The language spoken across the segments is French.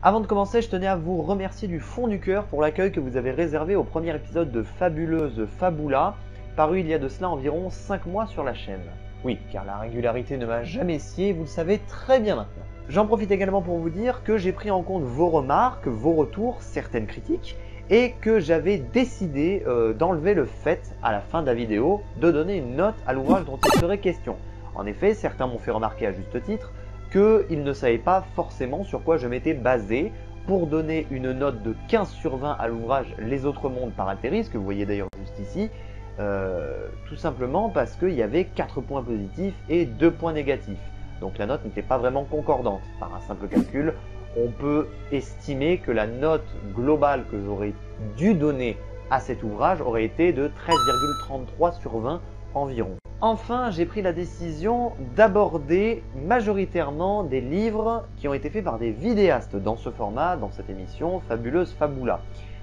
Avant de commencer, je tenais à vous remercier du fond du cœur pour l'accueil que vous avez réservé au premier épisode de Fabuleuse Fabula, paru il y a de cela environ 5 mois sur la chaîne. Oui, car la régularité ne m'a jamais scié, vous le savez très bien maintenant. J'en profite également pour vous dire que j'ai pris en compte vos remarques, vos retours, certaines critiques, et que j'avais décidé d'enlever le fait, à la fin de la vidéo, de donner une note à l'ouvrage dont il serait question. En effet, certains m'ont fait remarquer à juste titre qu'ils ne savaient pas forcément sur quoi je m'étais basé pour donner une note de 15 sur 20 à l'ouvrage Les Autres Mondes par Altéris, que vous voyez d'ailleurs juste ici, tout simplement parce qu'il y avait 4 points positifs et 2 points négatifs. Donc la note n'était pas vraiment concordante. Par un simple calcul, on peut estimer que la note globale que j'aurais dû donner à cet ouvrage aurait été de 13,33 sur 20 environ. Enfin, j'ai pris la décision d'aborder majoritairement des livres qui ont été faits par des vidéastes dans ce format, dans cette émission Fabuleuse Fabula.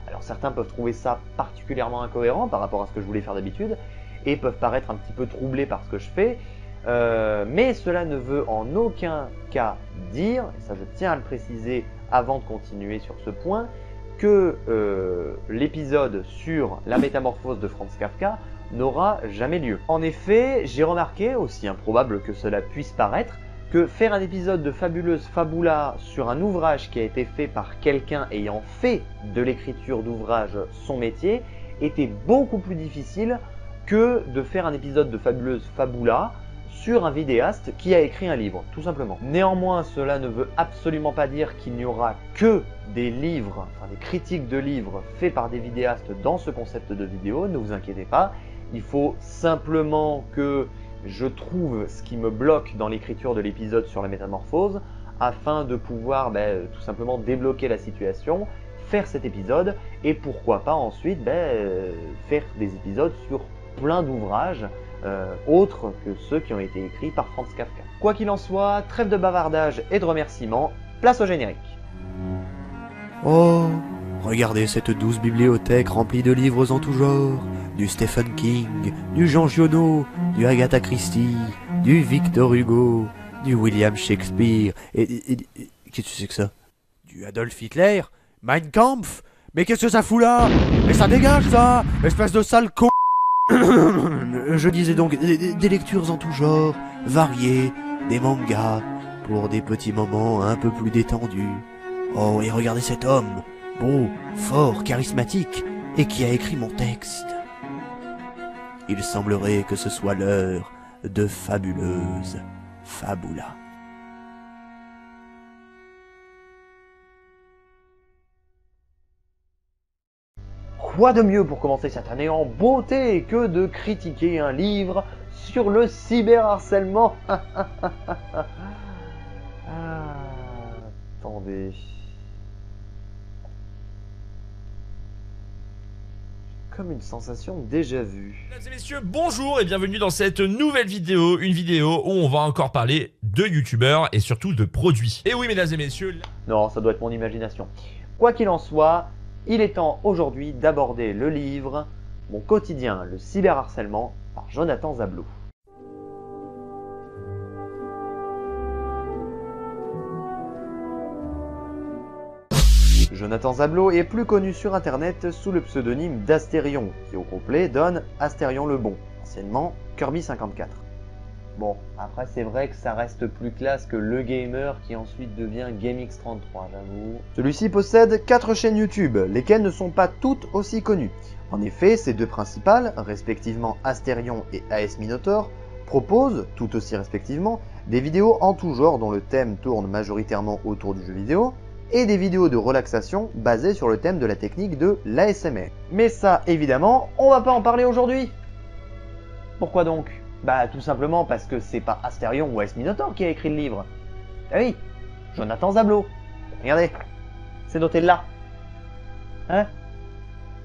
Alors certains peuvent trouver ça particulièrement incohérent par rapport à ce que je voulais faire d'habitude et peuvent paraître un petit peu troublés par ce que je fais, mais cela ne veut en aucun cas dire, et ça je tiens à le préciser avant de continuer sur ce point, que l'épisode sur la métamorphose de Franz Kafka n'aura jamais lieu. En effet, j'ai remarqué, aussi improbable que cela puisse paraître, que faire un épisode de Fabuleuse Fabula sur un ouvrage qui a été fait par quelqu'un ayant fait de l'écriture d'ouvrage son métier était beaucoup plus difficile que de faire un épisode de Fabuleuse Fabula sur un vidéaste qui a écrit un livre, tout simplement. Néanmoins, cela ne veut absolument pas dire qu'il n'y aura que des livres, enfin des critiques de livres faits par des vidéastes dans ce concept de vidéo, ne vous inquiétez pas. Il faut simplement que je trouve ce qui me bloque dans l'écriture de l'épisode sur la métamorphose afin de pouvoir tout simplement débloquer la situation, faire cet épisode et pourquoi pas ensuite faire des épisodes sur plein d'ouvrages autres que ceux qui ont été écrits par Franz Kafka. Quoi qu'il en soit, trêve de bavardage et de remerciements, place au générique. Oh, regardez cette douce bibliothèque remplie de livres en tout genre. Du Stephen King, du Jean Giono, du Agatha Christie, du Victor Hugo, du William Shakespeare, et qu'est-ce que c'est que ça? Du Adolf Hitler? Mein Kampf? Mais qu'est-ce que ça fout là? Mais ça dégage ça! Espèce de sale con! Je disais donc des lectures en tout genre, variées, des mangas, pour des petits moments un peu plus détendus. Oh, et regardez cet homme, beau, fort, charismatique, et qui a écrit mon texte. Il semblerait que ce soit l'heure de Fabuleuse Fabula. Quoi de mieux pour commencer cette année en beauté que de critiquer un livre sur le cyberharcèlement? Attendez. Comme une sensation déjà vue. Mesdames et messieurs, bonjour et bienvenue dans cette nouvelle vidéo, une vidéo où on va encore parler de youtubeurs et surtout de produits. Et oui mesdames et messieurs... Non, ça doit être mon imagination. Quoi qu'il en soit, il est temps aujourd'hui d'aborder le livre « Mon quotidien, le cyberharcèlement » par Jonathan Zablot. Jonathan Zablot est plus connu sur internet sous le pseudonyme d'Astérion, qui au complet donne Astérion le Bon, anciennement Kirby54. Bon, après c'est vrai que ça reste plus classe que Le Gamer qui ensuite devient GameX33, j'avoue. Celui-ci possède 4 chaînes YouTube, lesquelles ne sont pas toutes aussi connues. En effet, ces deux principales, respectivement Astérion et AS Minotaur, proposent, tout aussi respectivement, des vidéos en tout genre dont le thème tourne majoritairement autour du jeu vidéo, et des vidéos de relaxation basées sur le thème de la technique de l'ASMR. Mais ça, évidemment, on va pas en parler aujourd'hui. Pourquoi donc? Bah tout simplement parce que c'est pas Astérion ou AS Minotaur qui a écrit le livre. Ah oui, Jonathan Zablot. Regardez, c'est noté là. Hein?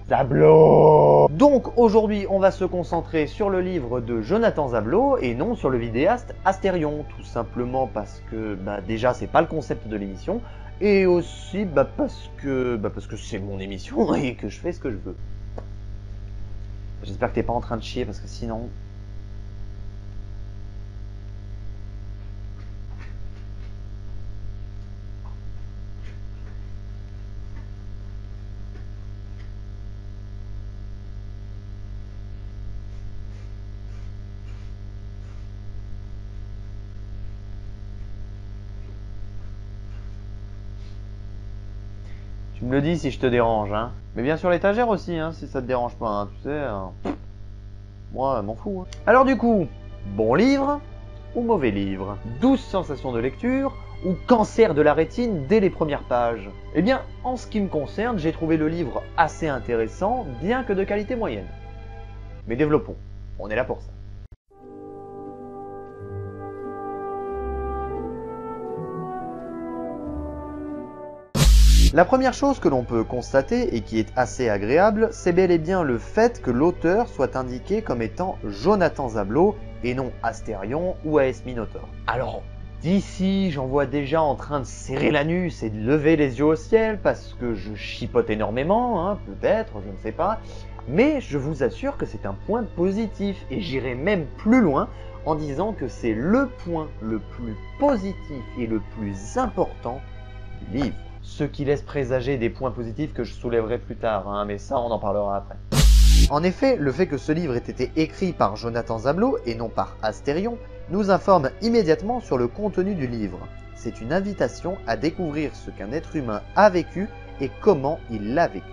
Zablot. Donc aujourd'hui, on va se concentrer sur le livre de Jonathan Zablot et non sur le vidéaste Astérion, tout simplement parce que déjà c'est pas le concept de l'émission et aussi parce que c'est mon émission et que je fais ce que je veux. J'espère que t'es pas en train de chier parce que sinon... Tu me le dis si je te dérange, hein. Mais bien sûr l'étagère aussi, hein, si ça te dérange pas, hein, tu sais. Moi, m'en fous. Hein. Alors du coup, bon livre ou mauvais livre? Douce sensations de lecture ou cancer de la rétine dès les premières pages? Eh bien, en ce qui me concerne, j'ai trouvé le livre assez intéressant, bien que de qualité moyenne. Mais développons, on est là pour ça. La première chose que l'on peut constater et qui est assez agréable, c'est bel et bien le fait que l'auteur soit indiqué comme étant Jonathan Zablot et non Astérion ou AS Minotaur. Alors, d'ici, j'en vois déjà en train de serrer l'anus et de lever les yeux au ciel parce que je chipote énormément, hein, peut-être, je ne sais pas. Mais je vous assure que c'est un point positif et j'irai même plus loin en disant que c'est le point le plus positif et le plus important du livre. Ce qui laisse présager des points positifs que je soulèverai plus tard, hein, mais ça on en parlera après. En effet, le fait que ce livre ait été écrit par Jonathan Zablot et non par Astérion nous informe immédiatement sur le contenu du livre. C'est une invitation à découvrir ce qu'un être humain a vécu et comment il l'a vécu.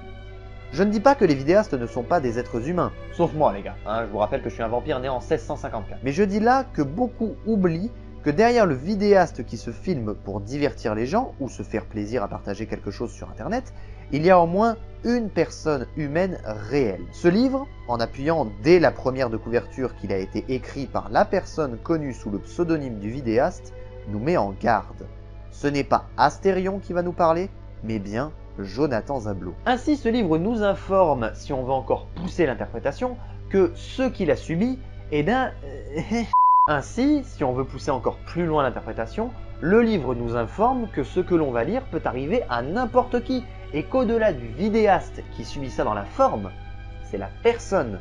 Je ne dis pas que les vidéastes ne sont pas des êtres humains, sauf moi les gars, hein, je vous rappelle que je suis un vampire né en 1654. Mais je dis là que beaucoup oublient que derrière le vidéaste qui se filme pour divertir les gens ou se faire plaisir à partager quelque chose sur internet, il y a au moins une personne humaine réelle. Ce livre, en appuyant dès la première de couverture qu'il a été écrit par la personne connue sous le pseudonyme du vidéaste, nous met en garde. Ce n'est pas Astérion qui va nous parler, mais bien Jonathan Zablot. Ainsi, ce livre nous informe, si on veut encore pousser l'interprétation, que ce qu'il a subi, eh bien... Ainsi, si on veut pousser encore plus loin l'interprétation, le livre nous informe que ce que l'on va lire peut arriver à n'importe qui, et qu'au-delà du vidéaste qui subit ça dans la forme, c'est la personne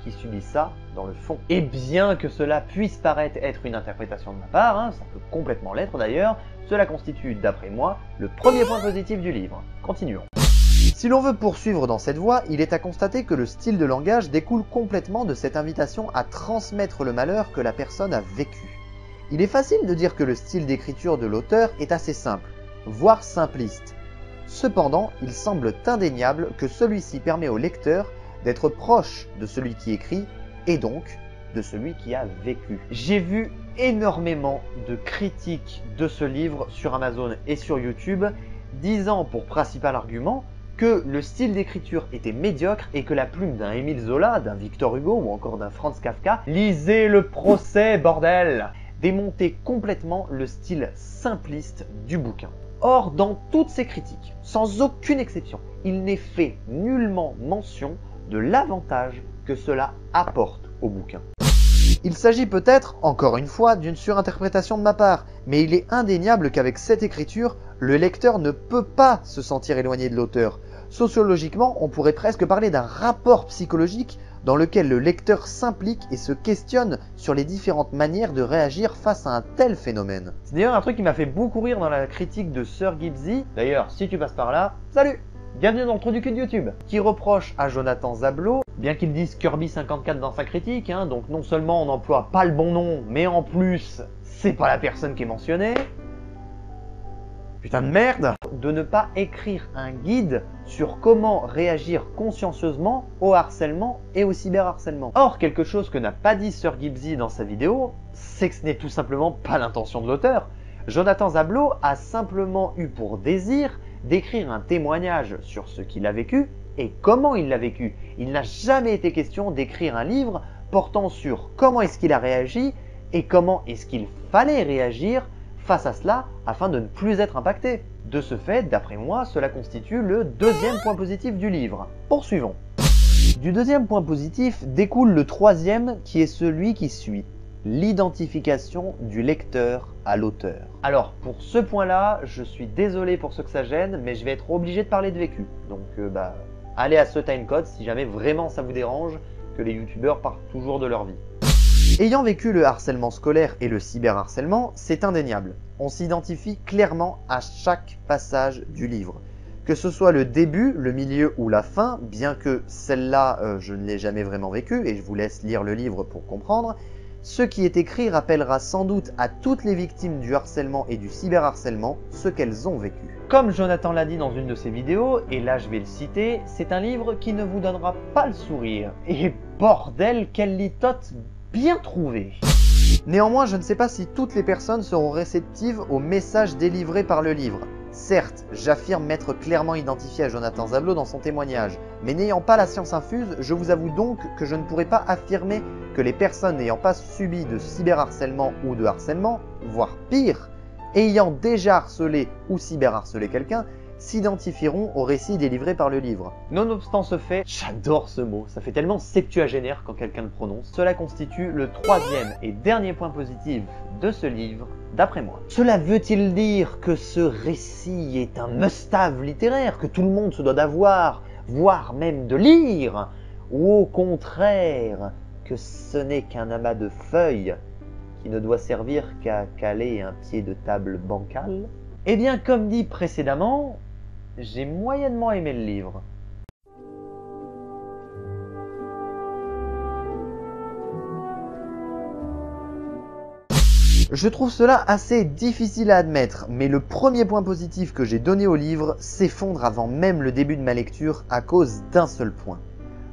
qui subit ça dans le fond. Et bien que cela puisse paraître être une interprétation de ma part, hein, ça peut complètement l'être d'ailleurs, cela constitue, d'après moi, le premier point positif du livre. Continuons. Si l'on veut poursuivre dans cette voie, il est à constater que le style de langage découle complètement de cette invitation à transmettre le malheur que la personne a vécu. Il est facile de dire que le style d'écriture de l'auteur est assez simple, voire simpliste. Cependant, il semble indéniable que celui-ci permet au lecteur d'être proche de celui qui écrit et donc de celui qui a vécu. J'ai vu énormément de critiques de ce livre sur Amazon et sur YouTube, disant pour principal argument que le style d'écriture était médiocre et que la plume d'un Émile Zola, d'un Victor Hugo ou encore d'un Franz Kafka, lisez le procès, bordel, démontait complètement le style simpliste du bouquin. Or, dans toutes ces critiques, sans aucune exception, il n'est fait nullement mention de l'avantage que cela apporte au bouquin. Il s'agit peut-être, encore une fois, d'une surinterprétation de ma part, mais il est indéniable qu'avec cette écriture, le lecteur ne peut pas se sentir éloigné de l'auteur. Sociologiquement, on pourrait presque parler d'un rapport psychologique dans lequel le lecteur s'implique et se questionne sur les différentes manières de réagir face à un tel phénomène. C'est d'ailleurs un truc qui m'a fait beaucoup rire dans la critique de Sir Gibbsy. D'ailleurs, si tu passes par là, salut! Bienvenue dans le trou du cul de YouTube, qui reproche à Jonathan Zablot, bien qu'il dise Kirby54 dans sa critique, hein, donc non seulement on n'emploie pas le bon nom, mais en plus, c'est pas la personne qui est mentionnée. Putain de merde! De ne pas écrire un guide sur comment réagir consciencieusement au harcèlement et au cyberharcèlement. Or, quelque chose que n'a pas dit Sir Gibbsy dans sa vidéo, c'est que ce n'est tout simplement pas l'intention de l'auteur. Jonathan Zablot a simplement eu pour désir d'écrire un témoignage sur ce qu'il a vécu et comment il l'a vécu. Il n'a jamais été question d'écrire un livre portant sur comment est-ce qu'il a réagi et comment est-ce qu'il fallait réagir face à cela afin de ne plus être impacté. De ce fait, d'après moi, cela constitue le deuxième point positif du livre. Poursuivons. Du deuxième point positif découle le troisième qui est celui qui suit. L'identification du lecteur à l'auteur. Alors pour ce point là, je suis désolé pour ceux que ça gêne, mais je vais être obligé de parler de vécu. Donc allez à ce timecode si jamais vraiment ça vous dérange que les youtubeurs parlent toujours de leur vie. Ayant vécu le harcèlement scolaire et le cyberharcèlement, c'est indéniable. On s'identifie clairement à chaque passage du livre. Que ce soit le début, le milieu ou la fin, bien que celle-là je ne l'ai jamais vraiment vécue et je vous laisse lire le livre pour comprendre, Ce qui est écrit rappellera sans doute à toutes les victimes du harcèlement et du cyberharcèlement ce qu'elles ont vécu. Comme Jonathan l'a dit dans une de ses vidéos, et là je vais le citer, c'est un livre qui ne vous donnera pas le sourire. Et bordel, quelle litote bien trouvée! Néanmoins, je ne sais pas si toutes les personnes seront réceptives au message délivré par le livre. Certes, j'affirme m'être clairement identifié à Jonathan Zablot dans son témoignage, mais n'ayant pas la science infuse, je vous avoue donc que je ne pourrais pas affirmer que les personnes n'ayant pas subi de cyberharcèlement ou de harcèlement, voire pire, ayant déjà harcelé ou cyberharcelé quelqu'un, s'identifieront au récit délivré par le livre. Nonobstant ce fait, j'adore ce mot, ça fait tellement septuagénaire quand quelqu'un le prononce. Cela constitue le troisième et dernier point positif de ce livre, d'après moi. Cela veut-il dire que ce récit est un must-have littéraire, que tout le monde se doit d'avoir, voire même de lire? Ou au contraire, que ce n'est qu'un amas de feuilles qui ne doit servir qu'à caler un pied de table bancal? Eh bien, comme dit précédemment, j'ai moyennement aimé le livre. Je trouve cela assez difficile à admettre, mais le premier point positif que j'ai donné au livre s'effondre avant même le début de ma lecture à cause d'un seul point.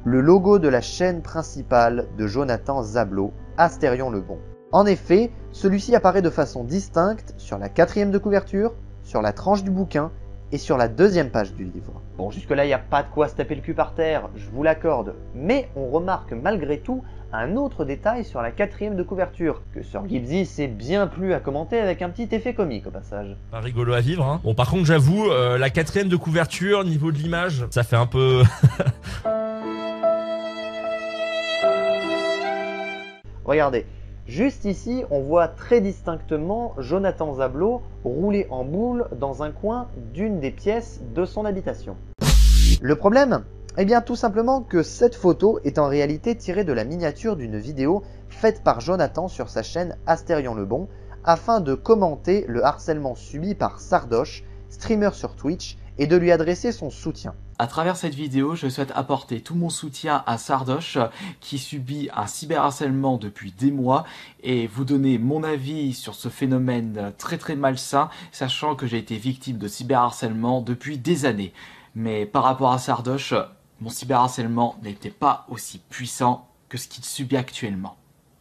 Le logo de la chaîne principale de Jonathan Zablot, Astérion Le Bon. En effet, celui-ci apparaît de façon distincte sur la 4e de couverture, sur la tranche du bouquin et sur la 2e page du livre. Bon, jusque-là, il n'y a pas de quoi se taper le cul par terre, je vous l'accorde, mais on remarque malgré tout un autre détail sur la 4e de couverture, que Sir Gibbsy s'est bien plu à commenter avec un petit effet comique au passage. Pas rigolo à vivre, hein. Bon, par contre, j'avoue, la 4e de couverture, niveau de l'image, ça fait un peu... Regardez. Juste ici, on voit très distinctement Jonathan Zablot rouler en boule dans un coin d'une des pièces de son habitation. Le problème? Eh bien tout simplement que cette photo est en réalité tirée de la miniature d'une vidéo faite par Jonathan sur sa chaîne Astérion Le Bon afin de commenter le harcèlement subi par Sardoche, streamer sur Twitch, et de lui adresser son soutien. À travers cette vidéo, je souhaite apporter tout mon soutien à Sardoche qui subit un cyberharcèlement depuis des mois et vous donner mon avis sur ce phénomène très malsain, sachant que j'ai été victime de cyberharcèlement depuis des années. Mais par rapport à Sardoche, mon cyberharcèlement n'était pas aussi puissant que ce qu'il subit actuellement.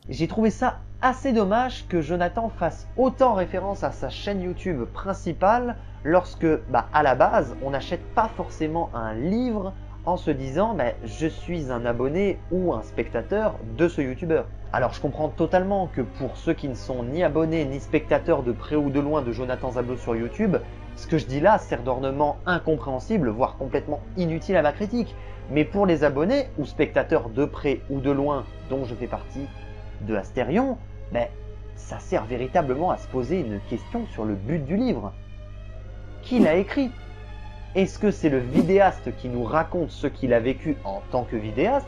J'ai trouvé ça assez dommage que Jonathan fasse autant référence à sa chaîne YouTube principale lorsque, à la base, on n'achète pas forcément un livre en se disant je suis un abonné ou un spectateur de ce youtubeur. Alors je comprends totalement que pour ceux qui ne sont ni abonnés ni spectateurs de près ou de loin de Jonathan Zablot sur YouTube, ce que je dis là sert d'ornement incompréhensible, voire complètement inutile à ma critique. Mais pour les abonnés ou spectateurs de près ou de loin, dont je fais partie, de Astérion, ça sert véritablement à se poser une question sur le but du livre. Qui l'a écrit? Est-ce que c'est le vidéaste qui nous raconte ce qu'il a vécu en tant que vidéaste?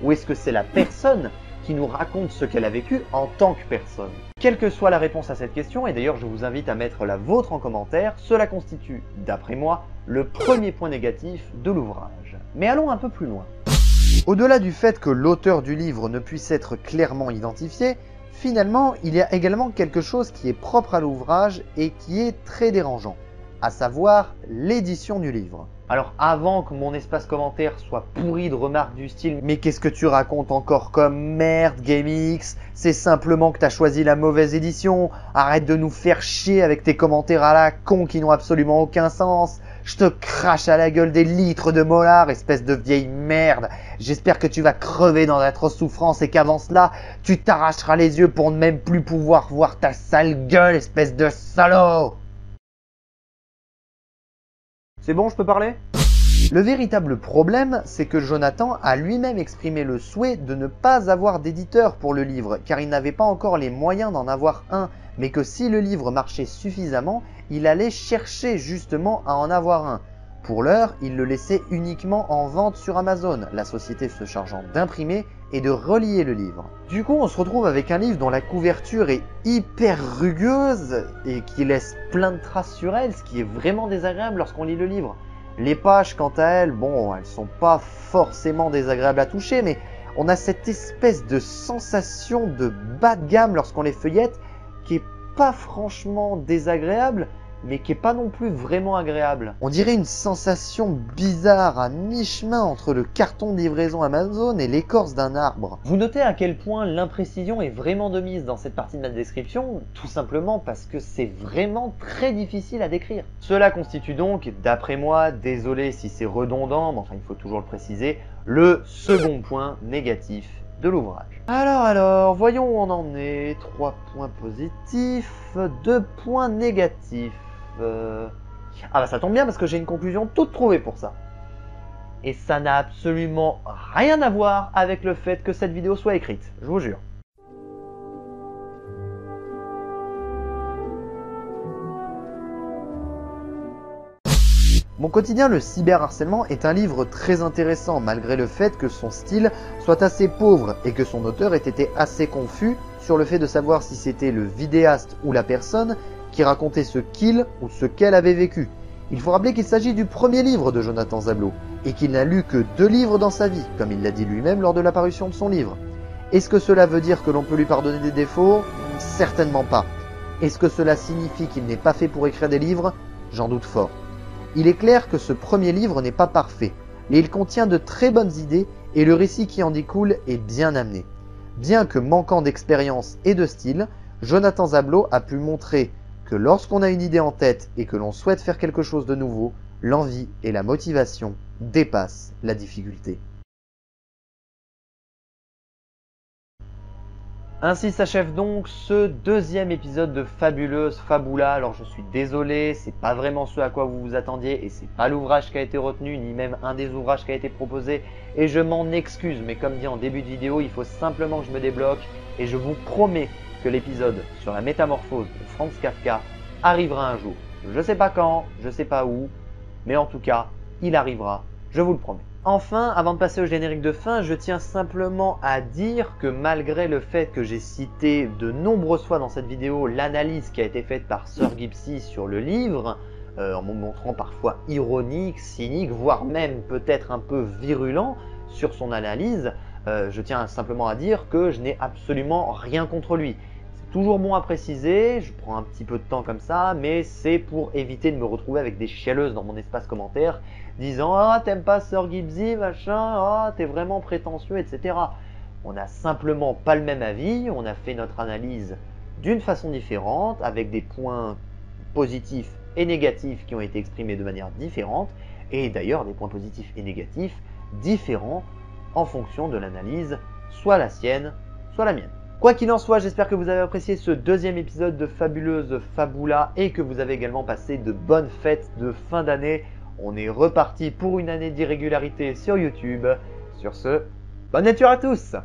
Ou est-ce que c'est la personne qui nous raconte ce qu'elle a vécu en tant que personne? Quelle que soit la réponse à cette question, et d'ailleurs je vous invite à mettre la vôtre en commentaire, cela constitue, d'après moi, le premier point négatif de l'ouvrage. Mais allons un peu plus loin. Au-delà du fait que l'auteur du livre ne puisse être clairement identifié, finalement, il y a également quelque chose qui est propre à l'ouvrage et qui est très dérangeant, à savoir l'édition du livre. Alors avant que mon espace commentaire soit pourri de remarques du style « Mais qu'est-ce que tu racontes encore comme merde, GameX? C'est simplement que t'as choisi la mauvaise édition. Arrête de nous faire chier avec tes commentaires à la con qui n'ont absolument aucun sens. Je te crache à la gueule des litres de molar, espèce de vieille merde. J'espère que tu vas crever dans d'atroces souffrances et qu'avant cela, tu t'arracheras les yeux pour ne même plus pouvoir voir ta sale gueule, espèce de salaud !» C'est bon, je peux parler? Le véritable problème, c'est que Jonathan a lui-même exprimé le souhait de ne pas avoir d'éditeur pour le livre, car il n'avait pas encore les moyens d'en avoir un, mais que si le livre marchait suffisamment, il allait chercher justement à en avoir un. Pour l'heure, il le laissait uniquement en vente sur Amazon, la société se chargeant d'imprimer et de relier le livre. Du coup, on se retrouve avec un livre dont la couverture est hyper rugueuse et qui laisse plein de traces sur elle, ce qui est vraiment désagréable lorsqu'on lit le livre. Les pages, quant à elles, bon, elles sont pas forcément désagréables à toucher, mais On a cette espèce de sensation de bas de gamme lorsqu'on les feuillette qui est pas franchement désagréable, mais qui est pas non plus vraiment agréable. On dirait une sensation bizarre à mi-chemin entre le carton de livraison Amazon et l'écorce d'un arbre. Vous notez à quel point l'imprécision est vraiment de mise dans cette partie de ma description, tout simplement parce que c'est vraiment très difficile à décrire. Cela constitue donc, d'après moi, désolé si c'est redondant, mais enfin il faut toujours le préciser, le second point négatif de l'ouvrage. Alors, voyons où on en est. 3 points positifs, 2 points négatifs. Ah bah ça tombe bien parce que j'ai une conclusion toute trouvée pour ça. Et ça n'a absolument rien à voir avec le fait que cette vidéo soit écrite, je vous jure. Mon quotidien, le cyberharcèlement, est un livre très intéressant malgré le fait que son style soit assez pauvre et que son auteur ait été assez confus sur le fait de savoir si c'était le vidéaste ou la personne qui racontait ce qu'il ou ce qu'elle avait vécu. Il faut rappeler qu'il s'agit du premier livre de Jonathan Zablo et qu'il n'a lu que 2 livres dans sa vie, comme il l'a dit lui-même lors de la parution de son livre. Est-ce que cela veut dire que l'on peut lui pardonner des défauts? Certainement pas. Est-ce que cela signifie qu'il n'est pas fait pour écrire des livres? J'en doute fort. Il est clair que ce premier livre n'est pas parfait, mais il contient de très bonnes idées et le récit qui en découle est bien amené. Bien que manquant d'expérience et de style, Jonathan Zablo a pu montrer que lorsqu'on a une idée en tête et que l'on souhaite faire quelque chose de nouveau, l'envie et la motivation dépassent la difficulté. Ainsi s'achève donc ce 2e épisode de Fabuleuse Fabula. Alors je suis désolé, c'est pas vraiment ce à quoi vous vous attendiez et c'est pas l'ouvrage qui a été retenu, ni même un des ouvrages qui a été proposé et je m'en excuse, mais comme dit en début de vidéo, il faut simplement que je me débloque et je vous promets que l'épisode sur la métamorphose de Franz Kafka arrivera un jour. Je sais pas quand, je sais pas où, mais en tout cas, il arrivera, je vous le promets. Enfin, avant de passer au générique de fin, je tiens simplement à dire que malgré le fait que j'ai cité de nombreuses fois dans cette vidéo l'analyse qui a été faite par Sir Gipsy sur le livre, en me montrant parfois ironique, cynique, voire même peut-être un peu virulent sur son analyse, je tiens simplement à dire que je n'ai absolument rien contre lui. C'est toujours bon à préciser, je prends un petit peu de temps comme ça, mais c'est pour éviter de me retrouver avec des chialeuses dans mon espace commentaire, disant « Ah, t'aimes pas Sir Gipsy, machin, ah, t'es vraiment prétentieux, etc. » On n'a simplement pas le même avis, on a fait notre analyse d'une façon différente, avec des points positifs et négatifs qui ont été exprimés de manière différente, et d'ailleurs des points positifs et négatifs différents en fonction de l'analyse, soit la sienne, soit la mienne. Quoi qu'il en soit, j'espère que vous avez apprécié ce 2e épisode de Fabuleuse Fabula et que vous avez également passé de bonnes fêtes de fin d'année. On est reparti pour une année d'irrégularité sur YouTube. Sur ce, bonne lecture à tous!